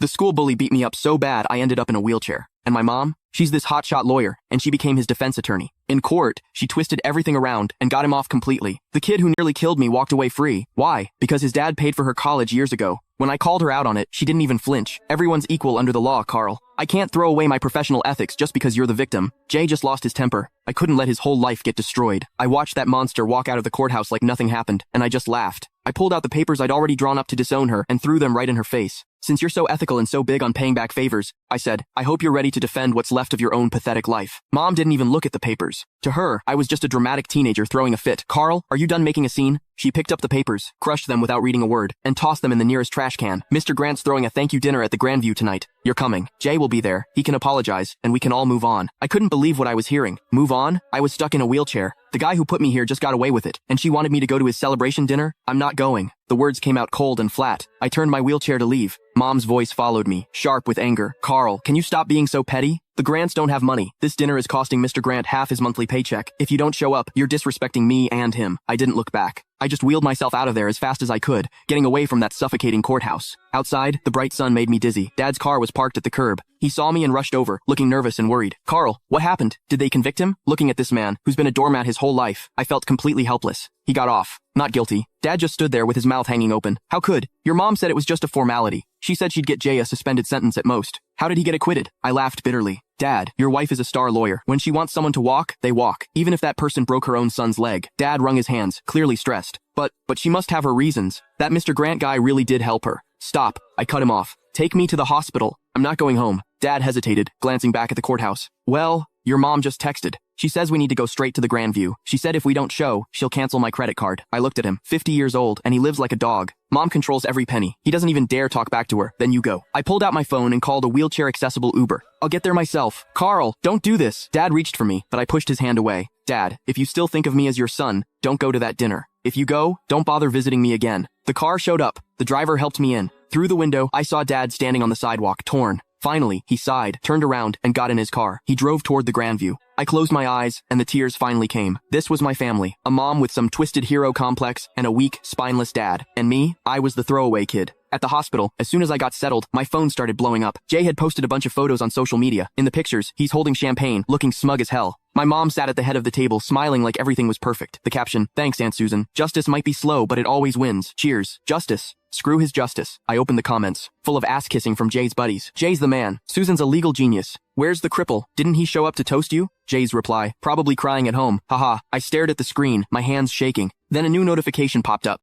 The school bully beat me up so bad I ended up in a wheelchair. And my mom? She's this hotshot lawyer, and she became his defense attorney. In court, she twisted everything around and got him off completely. The kid who nearly killed me walked away free. Why? Because his dad paid for her college years ago. When I called her out on it, she didn't even flinch. Everyone's equal under the law, Carl. I can't throw away my professional ethics just because you're the victim. Jay just lost his temper. I couldn't let his whole life get destroyed. I watched that monster walk out of the courthouse like nothing happened, and I just laughed. I pulled out the papers I'd already drawn up to disown her and threw them right in her face. Since you're so ethical and so big on paying back favors, I said, I hope you're ready to defend what's left of your own pathetic life. Mom didn't even look at the papers. To her, I was just a dramatic teenager throwing a fit. Carl, are you done making a scene? She picked up the papers, crushed them without reading a word, and tossed them in the nearest trash can. Mr. Grant's throwing a thank you dinner at the Grandview tonight. You're coming. Jay will be there. He can apologize, and we can all move on. I couldn't believe what I was hearing. Move on? I was stuck in a wheelchair. The guy who put me here just got away with it, and she wanted me to go to his celebration dinner? I'm not going. The words came out cold and flat. I turned my wheelchair to leave. Mom's voice followed me, sharp with anger. Carl, can you stop being so petty? The Grants don't have money. This dinner is costing Mr. Grant half his monthly paycheck. If you don't show up, you're disrespecting me and him. I didn't look back. I just wheeled myself out of there as fast as I could, getting away from that suffocating courthouse. Outside, the bright sun made me dizzy. Dad's car was parked at the curb. He saw me and rushed over, looking nervous and worried. Carl, what happened? Did they convict him? Looking at this man, who's been a doormat his whole life, I felt completely helpless. He got off. Not guilty. Dad just stood there with his mouth hanging open. How could? Your mom said it was just a formality. She said she'd get Jay a suspended sentence at most. How did he get acquitted? I laughed bitterly. Dad, your wife is a star lawyer. When she wants someone to walk, they walk, even if that person broke her own son's leg. Dad wrung his hands, clearly stressed. But she must have her reasons. That Mr. Grant guy really did help her. Stop. I cut him off. Take me to the hospital. I'm not going home. Dad hesitated, glancing back at the courthouse. Well, your mom just texted. She says we need to go straight to the Grandview. She said if we don't show, she'll cancel my credit card. I looked at him, 50 years old, and he lives like a dog. Mom controls every penny. He doesn't even dare talk back to her. Then you go. I pulled out my phone and called a wheelchair-accessible Uber. I'll get there myself. Carl, don't do this. Dad reached for me, but I pushed his hand away. Dad, if you still think of me as your son, don't go to that dinner. If you go, don't bother visiting me again. The car showed up. The driver helped me in. Through the window, I saw Dad standing on the sidewalk, torn. Finally, he sighed, turned around, and got in his car. He drove toward the Grandview. I closed my eyes, and the tears finally came. This was my family. A mom with some twisted hero complex, and a weak, spineless dad. And me, I was the throwaway kid. At the hospital, as soon as I got settled, my phone started blowing up. Jay had posted a bunch of photos on social media. In the pictures, he's holding champagne, looking smug as hell. My mom sat at the head of the table, smiling like everything was perfect. The caption, thanks, Aunt Susan. Justice might be slow, but it always wins. Cheers. Justice. Screw his justice. I opened the comments, full of ass-kissing from Jay's buddies. Jay's the man. Susan's a legal genius. Where's the cripple? Didn't he show up to toast you? Jay's reply, probably crying at home. Haha. I stared at the screen, my hands shaking. Then a new notification popped up.